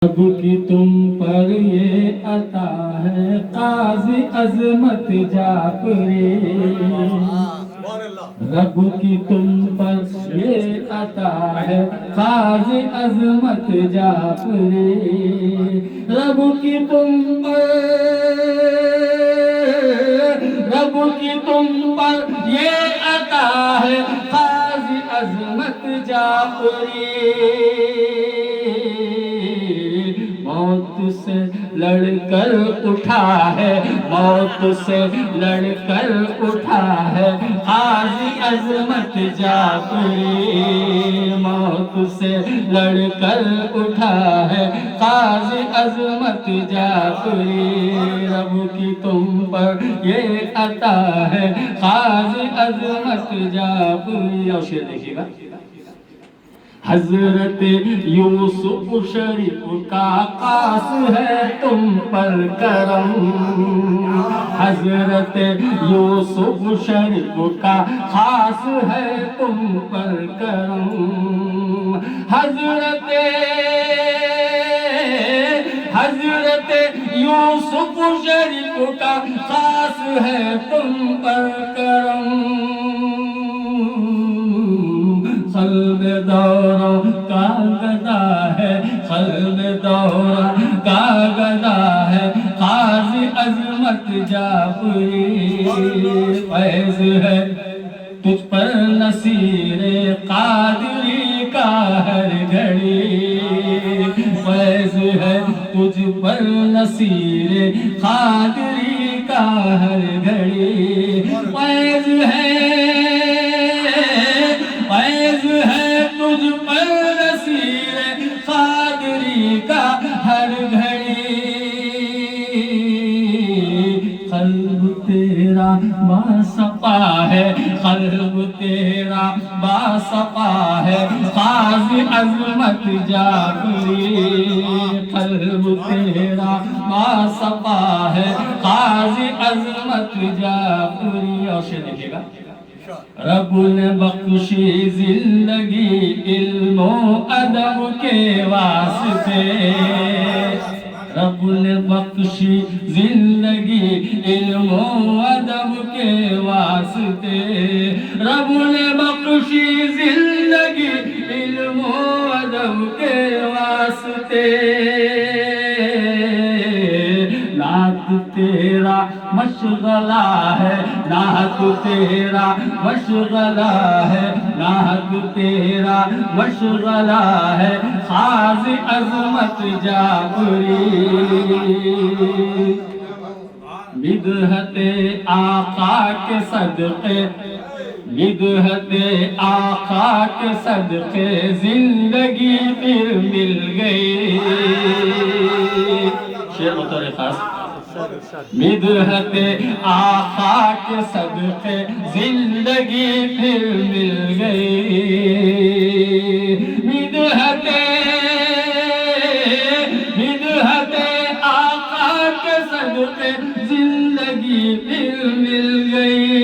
رب کی تم پر یہ عطا ہے قاضی عظمت جعفری، رب کی تم پر یہ عطا ہے قاضی عظمت جعفری، رب کی تم پر یہ عطا ہے قاضی عظمت جعفری، موت سے لڑ کر اٹھا ہے، موت سے لڑ کر اٹھا ہے قاضی عظمت جعفری، موت سے لڑ کر اٹھا ہے قاضی عظمت جعفری، رب کی تم پر یہ عطا ہے قاضی عظمت جعفری۔ اور شعر دیکھیے گا، حضرت یوسف شریف کا خاص ہے تم پر کرم، حضرت یوسف شریف کا خاص ہے تم پر کرم، حضرت یوسف شریف کا خاص ہے تم پر کرم، قلب دوروں کا گدا ہے، قلب دوروں کا گدا ہے قاضی عظمت جعفری، فیض ہے تجھ پر نصیر قادری کا ہر گھڑی، فیض ہے تجھ پر نصیر قادری کا ہر گھڑی، فیض ہے تجھ پر نصیر قادری کا ہر گھڑی، قلب تیرا باصفا ہے، قلب تیرا باصفا ہے قاضی عظمت جعفری، قلب تیرا باصفا ہے قاضی عظمت جعفری۔ اور شعر دیکھیے گا، رب نے بخشی زندگی علم و ادب کے واسطے، رب نے بخشی زندگی علم و ادب کے واسطے، رب نے بخشی زندگی علم و ادب کے واسطے، نعت تیرا مشغلہ ہے، نعت تیرا مشغلہ ہے، نعت تیرا مشغلہ ہے قاضی عظمت جعفری، مدحت آقا کے صدقے، مدحت آقا کے صدقے زندگی پھر مل گئی، شعر بطور خاص، مدحت آقا کے صدقے زندگی پھر مل گئی، مدحت آقا کے صدقے زندگی پھر مل گئی،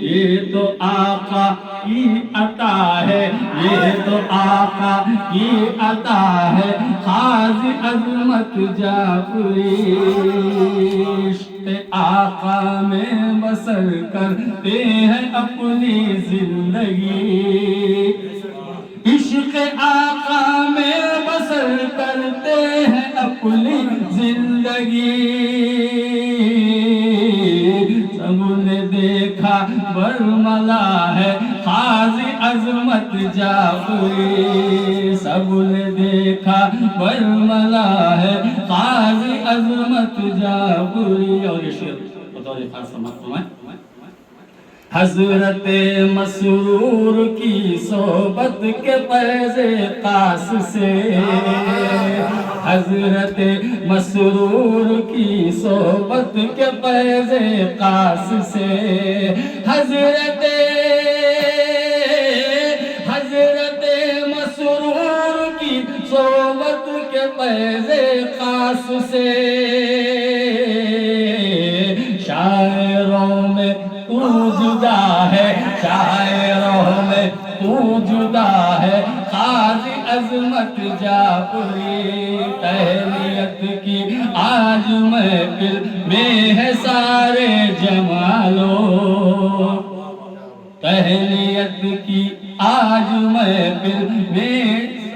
یہ تو آقا کی عطا ہے، یہ تو آقا کی عطا ہے قاضی عظمت جعفری، عشق آقا میں بسر کرتے ہیں اپنی زندگی، عشق آقا میں بسر کرتے ہیں اپنی زندگی، سب نے دیکھا برملا ہے قاضی عظمت جعفری، سب نے دیکھا برملا ہے قاضی عظمت جعفری۔ اور یہ شعر بطور خاص سماعت فرمائیں، حضرت مسرور کی صحبت کے فیض خاص سے، حضرت مسرور کی صحبت کے فیض خاص سے، حضرت مسرور کی صحبت کے فیض خاص سے، شاعروں میں تو جدا ہے، شاعروں میں تو جدا ہے قاضی عظمت جعفری، تہلیت کی آج محفل میں ہے سارے جمالو، تہلیت کی آج محفل میں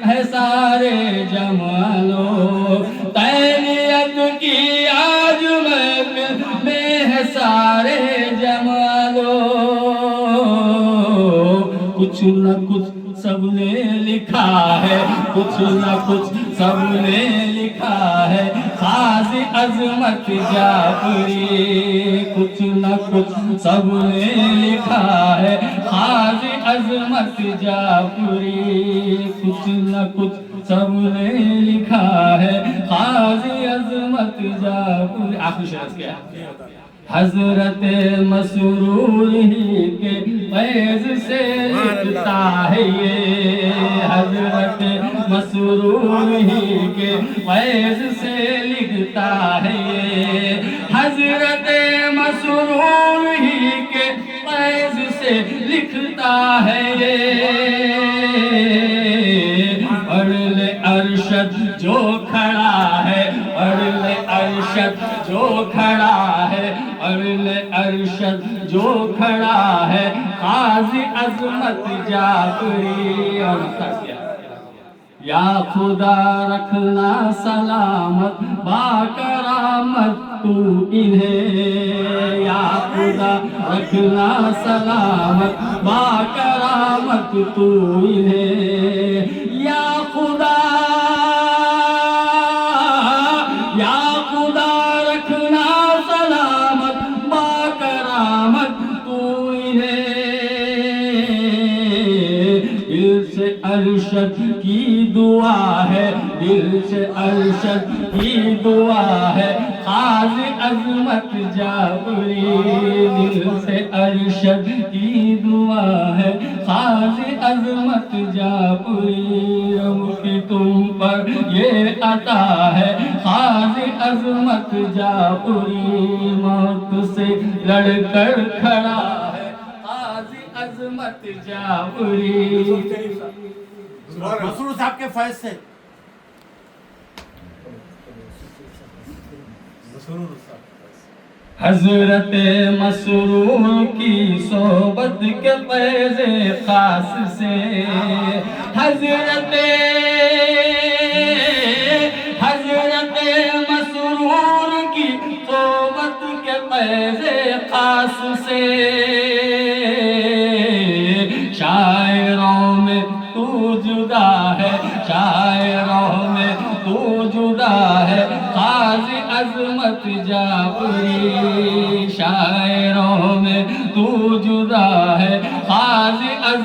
ہے سارے جمالو، تہلیت کی آج محفل میں ہے سارے جمالو، کچھ نہ کچھ سب نے لکھا ہے، کچھ نہ کچھ سب نے لکھا ہے، قاضی عظمت جعفری، کچھ نہ کچھ سب نے لکھا ہے، قاضی عظمت جعفری، کچھ نہ کچھ سب نے لکھا ہے، قاضی عظمت جعفری۔ آخری شعر کیا ہے؟ حضرت مسرور ہی کے فیض سے لکھتا ہے یہ، حضرت مسرور ہی کے فیض سے لکھتا ہے یہ، حضرت مسرور ہی کے فیض سے لکھتا ہے یہ، پڑھ لے ارشد جو کھڑا ہے، پڑھ لے ارشد جو کھڑا ہے، پڑھ لے ارشد جو کھڑا ہے، قاضی عظمت جعفری۔ اور کیا؟ یا خدا رکھنا سلامت باکرامت تو انہیں، یا خدا رکھنا سلامت باکرامت تو انہیں، یا خدا رکھنا سلامت باکرامت تو انہیں، دل سے ارشد کی دعا ہے، دل سے ارشد کی دعا ہے، قاضی عظمت جعفری، دل سے ارشد کی دعا ہے، قاضی عظمت جعفری، رب کی تم پر یہ عطا ہے، قاضی عظمت جعفری، موت سے لڑ کر کھڑا ہے، قاضی عظمت جعفری۔ مسرور صاحب کے فیض سے حضرت مسرور کی صحبت کے فیض خاص سے، حضرت مسرور کی صحبت کے فیض خاص سے، شاعروں میں تو جدا ہے، شاعروں میں تو جدا ہے، قاضی عظمت جعفری، شاعروں میں تو جدا ہے، قاضی عظمت